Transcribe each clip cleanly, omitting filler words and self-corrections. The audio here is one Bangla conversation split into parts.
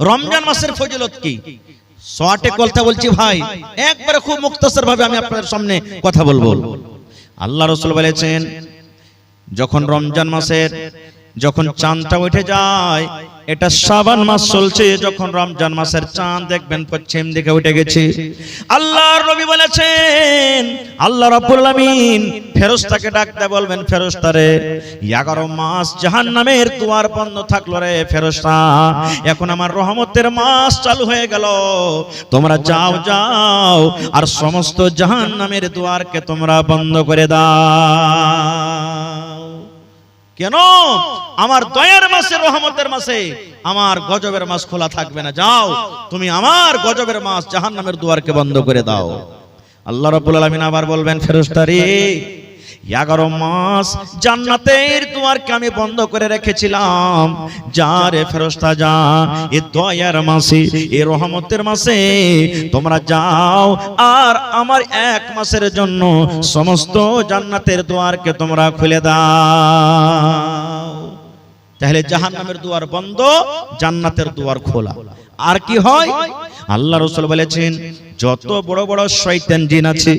রমজান মাসের ফজিলত কি শর্টে কথা বলছি ভাই, একবারে খুব মুক্তাসর ভাবে আমি আপনাদের সামনে কথা বলবো। আল্লাহ রাসূল বলেছেন যখন রমজান মাসের যখন চাঁদটা উঠে যায়, এটা শাবান মাস চলছে, যখন রমজান মাসের চাঁদ দেখবেন পশ্চিম দিকে উঠে গেছে, আল্লাহর নবী বলেছেন আল্লাহ রাব্বুল আলামিন ফেরেশতাকে ডাকতে বলবেন, ফেরেশতারে 11 মাস জাহান্নামের দুয়ার বন্ধ থাকলো রে ফেরেশতা, এখন আমার রহমতের মাস চালু হয়ে গেল, তোমরা যাও যাও আর সমস্ত জাহান্নামের দুয়ারকে তোমরা বন্ধ করে দাও। কেন? আমার দয়ার মাসে, রহমতের মাসে আমার গজবের মাস খোলা থাকবে না, যাও তুমি আমার গজবের মাস জাহান্নামের দুয়ারকে বন্ধ করে দাও। আল্লাহ রাব্বুল আলামিন আবার বলবেন, ফেরেশতারে 11 মাস জান্নাতের দুয়ারকে আমি বন্ধ করে রেখেছিলাম, যা রে ফেরেশতা যা, এই দয়ার মাসে, এই রহমতের মাসে তোমরা যাও আর আমার 1 মাসের জন্য সমস্ত জান্নাতের দুয়ারকে তোমরা খুলে দাও। তাহলে জাহান্নামের দুয়ার বন্ধ, জান্নাতের দুয়ার খোলা। আর কি হয়? আল্লাহ রাসূল বলেছেন যত বড় বড় শয়তান জিন আছে,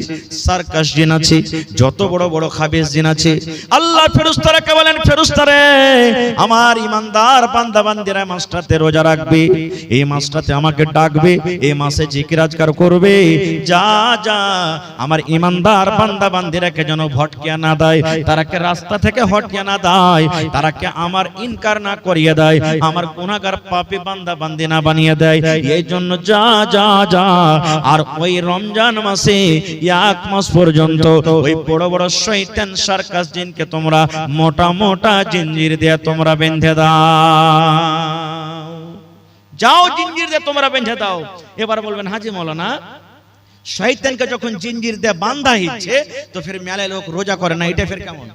সার্কাস জিন আছে, যত বড় বড় খাবিস জিন আছে, আল্লাহ ফেরেশতাকে বলেন, ফেরেশতারে আমার ইমানদার বান্দা বান্দিরা মাসটাতে রোজা রাখবে, এই মাসটাতে আমাকে ডাকবে, এই মাসে জিকির আজকার করবে, যা যা আমার ইমানদার বান্দা বান্দিরাকে যেন ভটকিয়া না দেয়, তারাকে রাস্তা থেকে হটিয়ে না দেয়, তারাকে আমার ইনকার না করিয়ে দেয়, আমার গুনাহগার পাপী বান্দা বান্দি না বানিয়ে দেয়, এই জন্য যা যা যা। আর ওই রমজান মাসে 1 মাস পর্যন্ত ওই বড় বড় শয়তান সার্কাস জিনকে তোমরা মোটা মোটা জিঞ্জির দিয়ে তোমরা বেঁধে দাও, যাও জিঞ্জির দিয়ে তোমরা বেঁধে দাও। এবার বলবেন হাজী মাওলানা শয়তানকে যখন জিঞ্জির দিয়ে বাঁধা হচ্ছে তো ফির মেলায় লোক রোজা করে না, এটা ফির কেমন?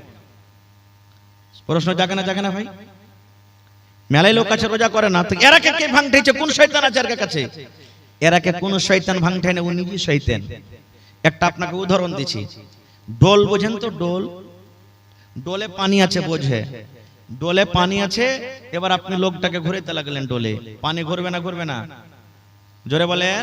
প্রশ্ন জাগে না ভাই? মেলায় লোক কাছে রোজা করে না, তো এরাকে কে ভাঙতেছে? কোন শয়তান আছে এর কাছে? এরাকে কোন শয়তান ভাঙতে না, ও নিজে শয়তান। একটা আপনাকে উদাহরণ দিচ্ছি, ডোল বোঝেন তো? ডোল, ডোলে পানি আছে, বোঝে? ডোলে পানি আছে, এবার আপনি লোকটাকে ঘুরাইতে লাগলেন, ডোলে পানি ঘুরবে না? ঘুরবে না? জোরে বলেন।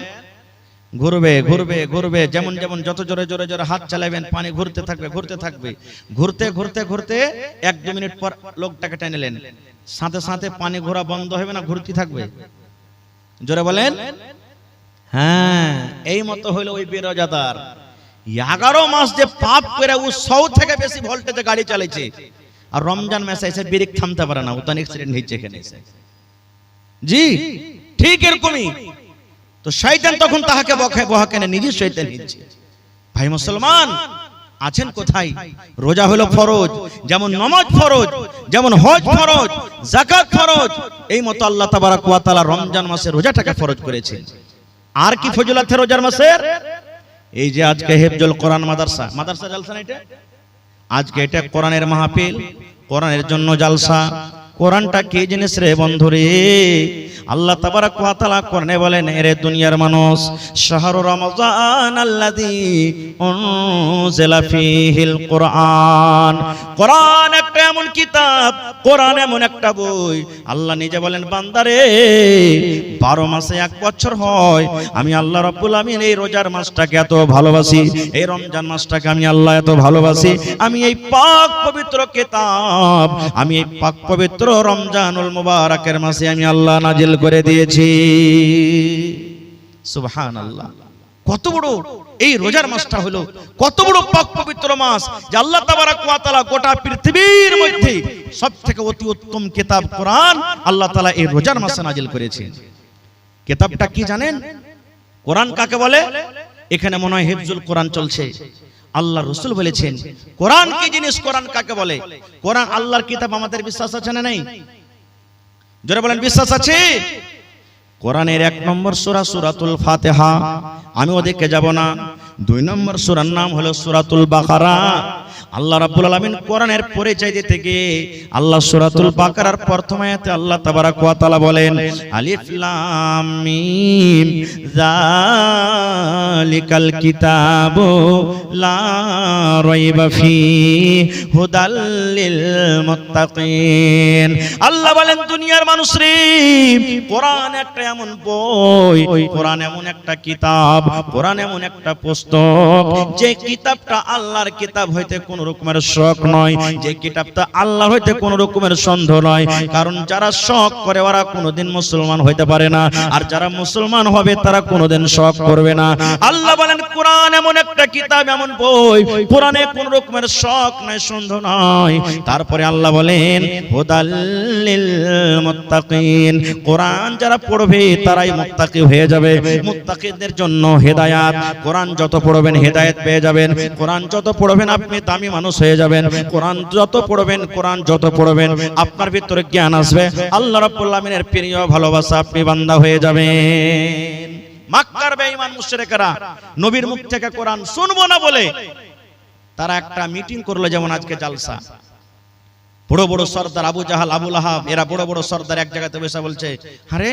ঘুরবে ঘুরবে ঘুরবে, যেমন যেমন যত জোরে জোরে জোরে হাত চালাবেন পানি ঘুরতে থাকবে ঘুরতে থাকবে, ঘুরতে ঘুরতে ঘুরতে 1-2 মিনিট পর লোকটাকে টেনেলেন, সাথে সাথে পানি ঘোরা বন্ধ হবে না, ঘুরতে থাকবে? জোরে বলেন। হ্যাঁ, এই মতো হইলো ওই বেরোজাদার 11 মাস যে পাপ করে ও 100 থেকে বেশি ভোল্টেজে গাড়ি চালাইছে, আর রমজান মাসে এসে ব্রেক থামতে পারে না, ও তো অ্যাক্সিডেন্ট হয়েছে এখানে এসে। জি ঠিক এরকমই। তো শয়তান তখন তাহাকে বহাকে না, নিজে শয়তান হচ্ছে। ভাই মুসলমান আছেন কোথায়? রোজা হলো ফরজ, যেমন নামাজ ফরজ, যেমন হজ ফরজ, যাকাত ফরজ, এই মতো আল্লাহ তাবারক ওয়া তাআলা রমজান মাসে রোজাটাকে ফরজ করেছেন। আর কি ফজিলত রোজার মাসের? এই যে আজকে হিফজুল কোরআন মাদ্রাসা জালসা না, এটা আজকে এটা কোরআনের মাহফিল, কোরআনের জন্য জালসা। কোরআনটা কি জিনিস রে বন্ধুরে? আল্লাহ তাবারক ওয়া তাআলা কোরআনে বলেন, এরে দুনিয়ার মানুষ, শাহরু রমজান আল্লাযী উনজিলা ফীহিল কোরআন। কোরআন একটা এমন কিতাব, কোরআন এমন একটা বই, আল্লাহ নিজে বলেন বান্দারে 12 মাসে 1 বছর হয়, আমি আল্লাহ রাব্বুল আমিন এই রোজার মাসটাকে এত ভালোবাসি, এই রমজান মাসটাকে আমি আল্লাহ এত ভালোবাসি, আমি এই পাক পবিত্র কিতাব, আমি এই পাক পবিত্র রমজানুল মুবারকের মাসে আমি আল্লাহ নাজিল করে দিয়েছি। সুবহানাল্লাহ। কত বড় এই রোজার মাসটা হলো, কত বড় পাক পবিত্র মাস যে আল্লাহ তাবারক ওয়া তাআলা গোটা পৃথিবীর মধ্যে সবথেকে অতি উত্তম কিতাব কোরআন আল্লাহ তাআলা এই রোজার মাসে নাজিল করেছেন। কিতাবটা কি জানেন? কোরআন কাকে বলে? এখানে মনে হয় হিফজুল কোরআন চলছে। আল্লাহ রাসূল বলেছেন কোরআন কি জিনিস, কোরআন কাকে বলে? কোরআন আল্লাহর কিতাব, আমাদের বিশ্বাস আছে না নেই? জোরে বলেন, বিশ্বাস আছে? কোরআনের 1 নম্বর সূরা সূরাতুল ফাতিহা, আমি ওদিকে যাব না। 2 নম্বর সূরার নাম হলো সূরাতুল বাকারা। আল্লাহ রাব্বুল আলামিন কোরআনের পরিচয় দিতে গিয়ে আল্লাহ সূরাতুল বাকারার প্রথম আয়াতে আল্লাহ তাবারাক ওয়া তাআলা বলেন আলিফ লাম মিম যালিকাল কিতাবু লা রাইবা ফীহি হুদাল লিল মুত্তাকিন। আল্লাহ বলেন দুনিয়ার মানুষ রে, কোরআন একটা এমন বই, কোরআন এমন একটা কিতাব, কোরআন এমন একটা পুস্তক যে কিতাবটা আল্লাহর কিতাব হইতে কোন রকমের শক নয়, যে কিতাবটা আল্লাহ হইতে কোন রকমের সন্দেহ নয়। কারণ যারা শক করে ওরা কোনোদিন মুসলমান হইতে পারে না, আর যারা মুসলমান হবে তারা কোনোদিন শক করবে না। আল্লাহ বলেন কোরআন এমন একটা কিতাব, এমন বই, কোরআনে কোন রকমের শক নাই, সন্দেহ নাই। তারপরে আল্লাহ বলেন হুদাল লিল মুত্তাকিন, কোরআন যারা পড়বে তারাই মুত্তাকি হয়ে যাবে। মুত্তাকিদের জন্য হেদায়েত, কোরআন যত পড়বেন হেদায়েত পেয়ে যাবেন। কোরআন যত পড়বেন আপনি দামি মানুষ হয়ে যাবেন। কোরআন যত পড়বেন, কোরআন যত পড়বেন আপনার ভিতরে জ্ঞান আসবে, আল্লাহ রাব্বুল আমিনের প্রিয় ভালোবাসা আপনি বান্দা হয়ে যাবেন। মক্কার বেঈমান মুশরিকরা নবীর মুখ থেকে কোরআন শুনবো না বলে তারা একটা মিটিং করলো, যেমন আজকে জালসা। বড় বড় সর্দার আবু জাহাল, আবু লাহাব, এরা বড় বড় সর্দার এক জায়গাতে বসে বলছে, আরে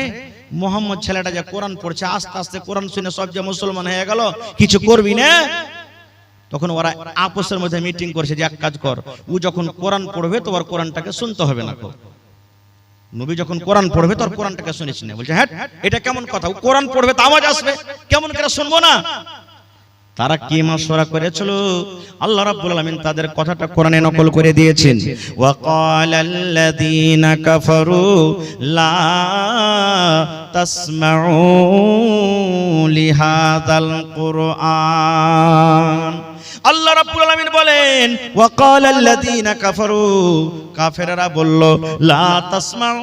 মোহাম্মদ ছেলেটা যে কোরআন পড়ছে, আস্তে আস্তে কোরআন শুনে সব যে মুসলমান হয়ে গেল, কিছু করবি না? তখন ওরা আপসের মধ্যে মিটিং করছে যে এক কাজ কর, ও যখন কোরআন পড়বে তো ওর কোরআনটাকে শুনতে হবে না। নবী যখন কোরআন পড়বে তোর কোরআনটাকে শুনিস না। বলছে হ্যাঁ, এটা কেমন কথা? ও কোরআন পড়বে তো আওয়াজ আসবে, কেমন করে শুনবো না? তারা কি মাশওয়ারা করেছিল, আল্লাহ রাব্বুল আলামিন তাদের কথাটা কোরআনে নকল করে দিয়েছেন। ওয়া ক্বালাল্লাযীনা কাফারু লা তাসমাউ লিহাযাল কুরআন। আল্লাহ রাব্বুল আলামিন বলেন ওয়া ক্বালাল্লাযীনা কাফারু, কাফেররা বলল লা তাসমাউ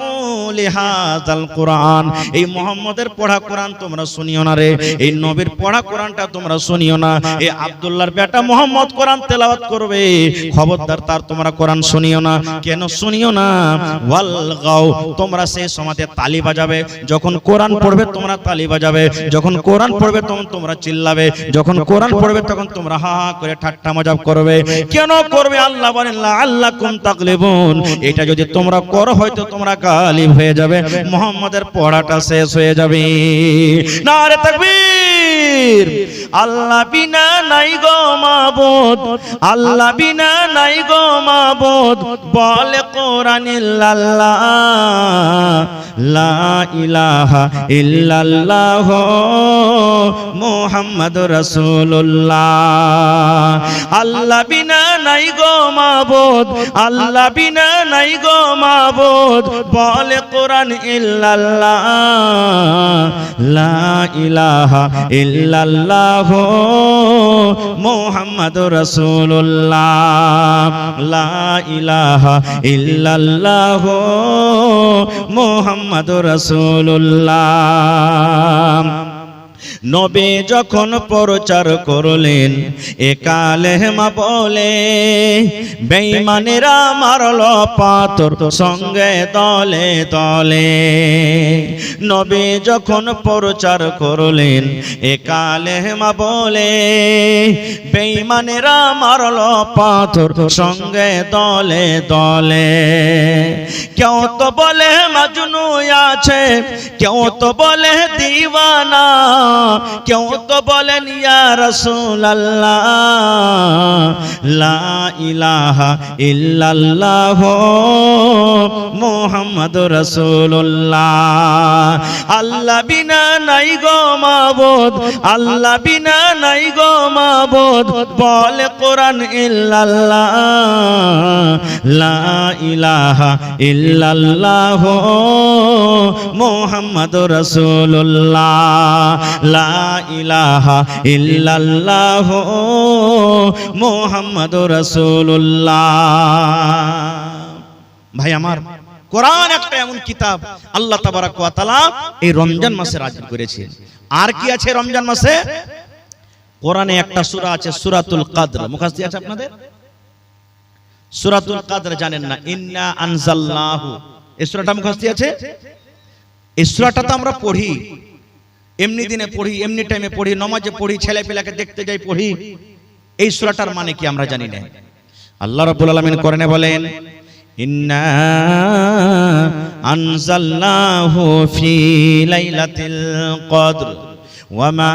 লিহাযাল কুরআন, এই মুহাম্মাদের পড়া কোরআন তোমরা শুনিও না রে, এই নবীর পড়া কোরআনটা তোমরা শুনিও না। এই আব্দুল্লাহর বেটা মুহাম্মদ কোরআন তেলাওয়াত করবে, খবরদার তার তোমরা কোরআন শুনিও না। কেন শুনিও না? ওয়াল গাও, তোমরা সেই সময়তে তালি বাজাবে, যখন কোরআন পড়বে তোমরা তালি বাজাবে, যখন কোরআন পড়বে তখন তোমরা চিল্লাবে, যখন কোরআন পড়বে তখন তোমরা হা হা করে ঠাট্টা মজাক করবে। কেন করবে? আল্লাহ বলেন লাআল্লাকুম তাগলিবুন, এটা যদি তোমরা করো হয়তো তোমরা গালিব হয়ে যাবে, মুহাম্মাদের পড়াটা শেষ হয়ে যাবে। নারে তাকবীর। আল্লাহ বিনা নাই গো মাবুদ, আল্লাহ বিনা নাই গো মাবুদ, বলে কোরআন ইল্লাল্লাহ, লা ইলাহা ইল্লাল্লাহ মুহাম্মাদুর রাসূলুল্লাহ। আল্লাহ বিনা নাই গো মাবুদ, আল্লাহ বিনা নাই গো মাবুদ, বলে কোরআন ইল্লাল্লাহ, লা ইলাহা ইল্লাল্লাহ মুহাম্মাদুর রাসূলুল্লাহ, লা ইলাহা ইল্লাল্লাহ মুহাম্মাদুর রাসূলুল্লাহ। নবী যখন প্রচার করলেন এ কালেমা বলে, বেঈমানেরা মারল পাথর সঙ্গে দলে দলে। নবী যখন প্রচার করলেন এ কালেমা বলে, বেঈমানেরা মারল পাথর সঙ্গে দলে দলে। কেউ তো বলে মাজনু আছে, কেউ তো বলে দিওয়ানা, কেউ তো বলেন ইয়া রাসূলুল্লাহ, লা ইলাহা ইল্লাল্লাহ মুহাম্মাদুর রাসূলুল্লাহ। আল্লাহ বিনা নাই গো মাবুদ, আল্লাহ বিনা নাই গো মাবুদ, বলে কোরআন ইল্লাল্লাহ, লা ইলাহা ইল্লাল্লাহ মুহাম্মাদুর রাসূলুল্লাহ, লা ইলাহা ইল্লাল্লাহ মুহাম্মাদুর রাসূলুল্লাহ। ভাই আমার, কোরআন একটা এমন কিতাব আল্লাহ তাবারাক ওয়া তাআলা এই রমজান মাসে নাযিল করেছেন। আর কি আছে রমজান মাসে? কোরআনে একটা সূরা আছে সূরাতুল কদর, মুখস্থ আছে আপনাদের? সূরাতুল কদর জানেন না? ইন্না আনজালনাহু, এই সূরাটা মুখস্থ আছে? এই সূরাটা তো আমরা পড়ি, এমনি দিনে পড়ি, এমনি টাইমে পড়ি, নামাজে পড়ি, ছেলে পেলাকে দেখতে যাই পড়ি। এই সূরাটার মানে কি আমরা জানি না। আল্লাহ রাব্বুল আলামিন কোরআনে বলেন, ইন্না আনজালনাহু ফি লাইলাতিল কদর ওয়া মা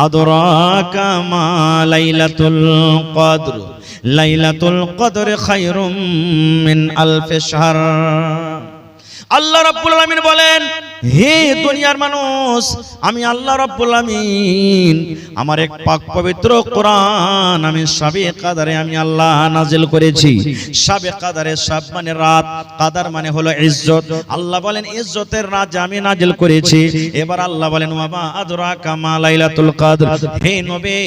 আদরাকা মা লাইলাতুল কদর লাইলাতুল কদর খায়রুম মিন আলফি শাহর। আল্লাহ রাব্বুল আলামিন বলেন, হে দুনিয়ার মানুষ, আমি আল্লাহ রাব্বুল আলামিন আমার এক পাক পবিত্র কোরআন আমি শাবে কাদারে আমি আল্লাহ নাজিল করেছি। শাবে কাদারে, শাব মানে রাত, কাদার মানে হলো ইজ্জত। আল্লাহ বলেন ইজ্জতের রাত আমি নাজিল করেছি। এবার আল্লাহ বলেন, ওয়া মা আদরাকা মা লাইলাতুল কদর। হে নবী,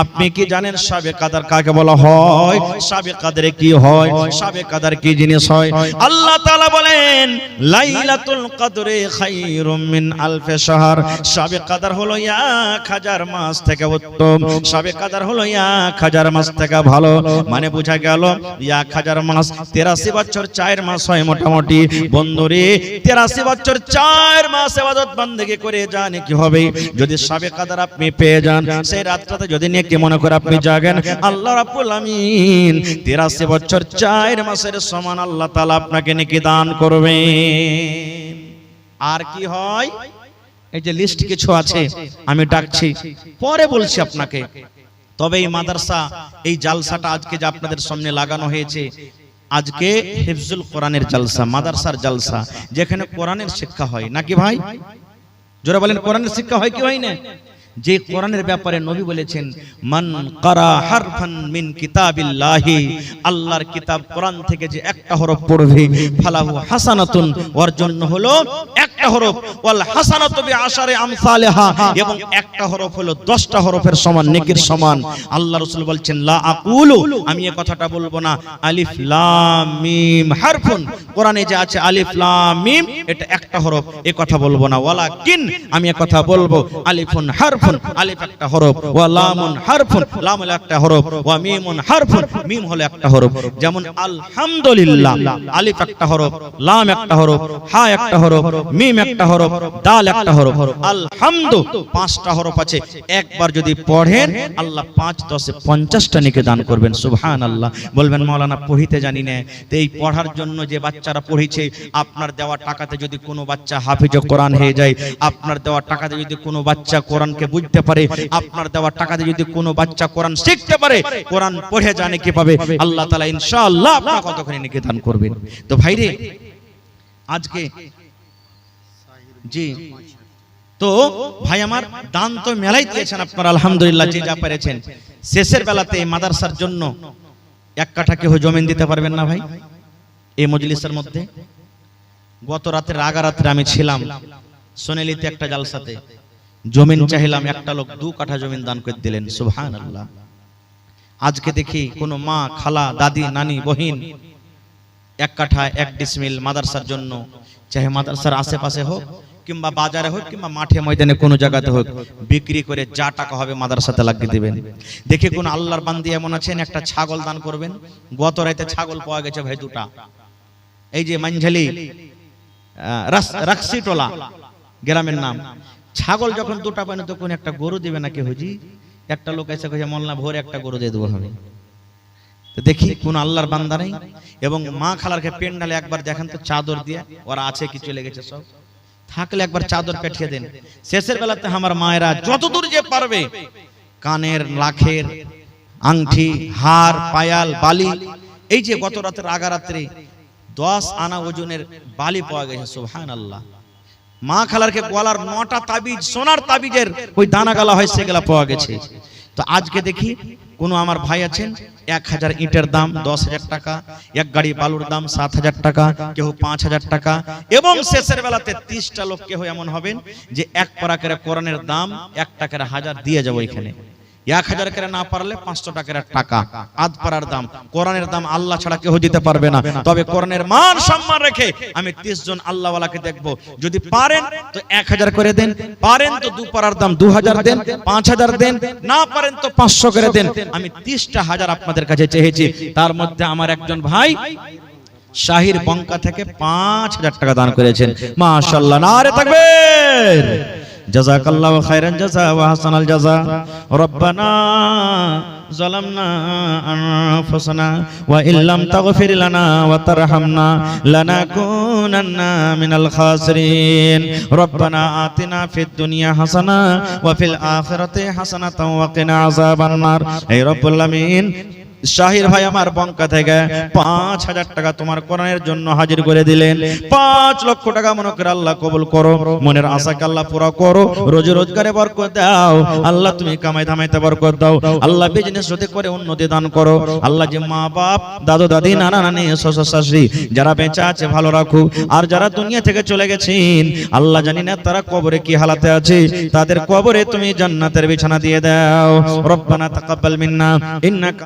আপনি কি জানেন শাবে কাদার কাকে বলা হয়? শাবে কাদারে কি হয়? শাবে কাদার কি জিনিস হয়? আল্লাহ তাআলা বলেন, লাইলাতুল কদরে খায়রুম মিন আলফি শাহর। শাবে কদর হলো 1000 মাস থেকে উত্তম। শাবে কদর হলো 1000 মাস থেকে ভালো। মানে বোঝা গেল 1000 মাস 83 বছর 4 মাস হয় মোটামুটি। বন্ধুরে, 83 বছর 4 মাস ইবাদত বندگی করে জানে কি হবে? যদি শাবে কদর আপনি পেয়ে যান, সেই রাতটাতে যদি নেকি মনে করে আপনি জাগেন, আল্লাহ রাব্বুল আমিন 83 বছর 4 মাসের সমান আল্লাহ তাআলা আপনাকে নেকি দান করবে। আর কি হয়? এই যে লিস্ট কিছু আছে, আমি ডাকছি, পরে বলছি আপনাকে। তবে এই মাদ্রাসা, এই জালসাটা আজকে যে আপনাদের সামনে লাগানো হয়েছে, আজকে হিফজুল কোরআনের জালসা, মাদ্রাসার জালসা, যেখানে কোরআনের শিক্ষা হয় নাকি ভাই? জোরে বলেন, কোরআনের শিক্ষা হয় কি হয় না? যে কোরআনের ব্যাপারে নবী বলেছেন, মান কারা হারফান মিন কিতাবিল্লাহি, আল্লাহর কিতাব কোরআন থেকে যে একটা হরফ পড়বে, ফালাহু হাসানাতুন, ওর জন্য হলো একটা হরফ, ওয়াল হাসানাতু বিআশারি আমসালিহা, এবং একটা হরফ হলো 10টা হরফের সমান, নেকির সমান। আল্লাহ রাসূল বলছেন, লা আকুলু, আমি এই কথাটা বলবো না, আলিফ লাম মিম হারফুন, কোরআনে যে আছে আলিফ লাম মিম, এটা একটা হরফ, এই কথা বলবো না। ওয়ালাকিন, আমি এই কথা বলবো, আলিফুন হারফ, আলিফ একটা হরফ, ওয়া লামুন হারফুন, লাম হলো একটা হরফ, ওয়া মিমুন হারফুন, মিম হলো একটা হরফ। যেমন আলহামদুলিল্লাহ, আলিফ একটা হরফ, লাম একটা হরফ, হা একটা হরফ, মিম একটা হরফ, দাল একটা হরফ। আলহামদু 5টা হরফ আছে। একবার যদি পড়েন, আল্লাহ 5 10 50টা নেকি দান করবেন। সুবহানাল্লাহ। বলবেন, মাওলানা পড়িতে জানি না। তো এই পড়ার জন্য যে বাচ্চারা পড়িছে, আপনার দেওয়া টাকাতে যদি কোনো বাচ্চা হাফেজ কোরআন হয়ে যায়, আপনার দেওয়া টাকাতে যদি কোনো বাচ্চা কোরআনকে বুঝতে পারে, আপনার দেওয়া টাকাতে যদি কোনো বাচ্চা কোরআন শিখতে পারে, কোরআন পড়ে জানে কি পাবে, আল্লাহ তাআলা ইনশাআল্লাহ আপনাকে কতখানি নেকি দান করবেন। তো ভাইরে, আজকে জি, তো ভাই আমার, দান তো মেলাই দিয়েছেন আপনারা আলহামদুলিল্লাহ, যে যা পেরেছেন। শেষের বেলাতে মাদ্রাসার জন্য 1 কাঠা কেউ জমিন দিতে পারবেন না ভাই এই মজলিসের মধ্যে? গত রাতে রাগারাত্রে আমি ছিলাম সোনালিতে একটা জালসাতে, জমিন চাইলাম, একটা লোক 2 কাঠা জমিন দান করে দিলেন। সুবহানাল্লাহ। আজকে দেখি কোন মা, খালা, দাদি, নানি, বহিন 1 কাঠা 1 ডিসমিল মাদ্রাসার জন্য, চাহে মাদ্রাসার আশেপাশে হোক কিংবা বাজারে হোক কিংবা মাঠে ময়দানে কোনো জায়গাতে হোক, বিক্রি করে যা টাকা হবে মাদ্রাসাতে লাগিয়ে দিবেন। দেখি কোন আল্লাহর বান্দি এমন আছেন, একটা ছাগল দান করবেন। গত রাতে ছাগল পাওয়া গেছে ভাই 2টা, এই যে মানঝালি রাকসিটোলা গ্রামের নাম। ছাগল যখন 2টা পায় না, তখন একটা গরু দিবে নাকি হুজি? একটা লোক এসে কইছে, মোল্লা ভোরে একটা গরু দিয়ে দেবো হবে। তো দেখি কোন আল্লাহর বান্দা নেই। এবং মা খালারকে পেন্ডালে একবার দেখেন তো, চাদর দিয়ে, ওরা আছে কি চলে গেছে সব, থাকলে একবার চাদর পেঠিয়ে দেন। শেষের বেলাতে আমার মায়েরা যতদূর যে পারবে, কানের, লাখের আংটি, হার, পায়াল, বালি, এই যে গত রাতের আগারাত্রে 10 আনা ওজনের বালি পাওয়া গেছে। সুবহানাল্লাহ। মা খালারকে গলার 9টা তাবিজ, সোনার তাবিজের ওই দানা গালা হয়, সেগুলা পাওয়া গেছে। তো আজকে দেখি কোন আমার ভাই আছেন, 1000 ইটের দাম 10,000 টাকা, 1 গাড়ি বালুর দাম 7,000 টাকা, কেউ 5,000 টাকা। এবং শেষের বেলাতে 30টা লোক কেউ এমন হবেন যে 1 পারা করে কোরআনের দাম 1 টাকার 1000 দিয়ে যাবো এখানে। 1000 করে না পারলে 500 টাকার টাকা, আধ পারার দাম। কোরআনের দাম আল্লাহ ছাড়া কেউ দিতে পারবে না। তবে কোরআনের মান সম্মান রেখে আমি 30 জন আল্লাহওয়ালাকে দেখব, যদি পারেন তো 1000 করে দেন, পারেন তো 2 পারার দাম 2000 দেন, 5000 দেন, না পারেন তো 500 করে দেন। আমি 30টা হাজার আপনাদের কাছে চেয়েছি। তার মধ্যে আমার একজন ভাই শাহির বঙ্কা থেকে 5000 টাকা দান করেছেন। মাশাআল্লাহ, নারে তাকবীর। জাযাকাল্লাহু খাইরান জাযা ওয়া হাসানাল জাযা। রব্বানা যালামনা আনফুসানা ওয়া ইল্লাম তাগফির লানা ওয়া তারহামনা লানাকুনান্না মিনাল খাসিরিন রব্বানা আতিনা ফিদ দুনিয়া হাসানা ওয়া ফিল আখিরাতি হাসানাতাও ওয়া কিনা আযাবান নার। হে রব্বুল আমিন, শাহির ভাই আমার বঙ্কা থেকে 5,000 টাকা তোমার কোরআনের জন্য হাজির করে দিলেন। 5 লক্ষ টাকা মনে করে আল্লাহ কবুল করো, মনের আশাকে আল্লাহ পুরো করো, রোজি রোজগারে বরকত দাও আল্লাহ, তুমি কামাই ধামাইতে বরকত দাও আল্লাহ, বিজনেস হতে করে উন্নতি দান করো আল্লাহ। যে মা বাপ, দাদু দাদি, নানা নানি, শ্বশুর শাশুড়ি যারা বেঁচে আছে ভালো রাখো, আর যারা দুনিয়া থেকে চলে গেছেন আল্লাহ জানি না তারা কবরে কি হালাতে আছে, তাদের কবরে তুমি জান্নাতের বিছানা দিয়ে দাও। রব্বানা তাকাব্বাল মিন্না ইন্নাকা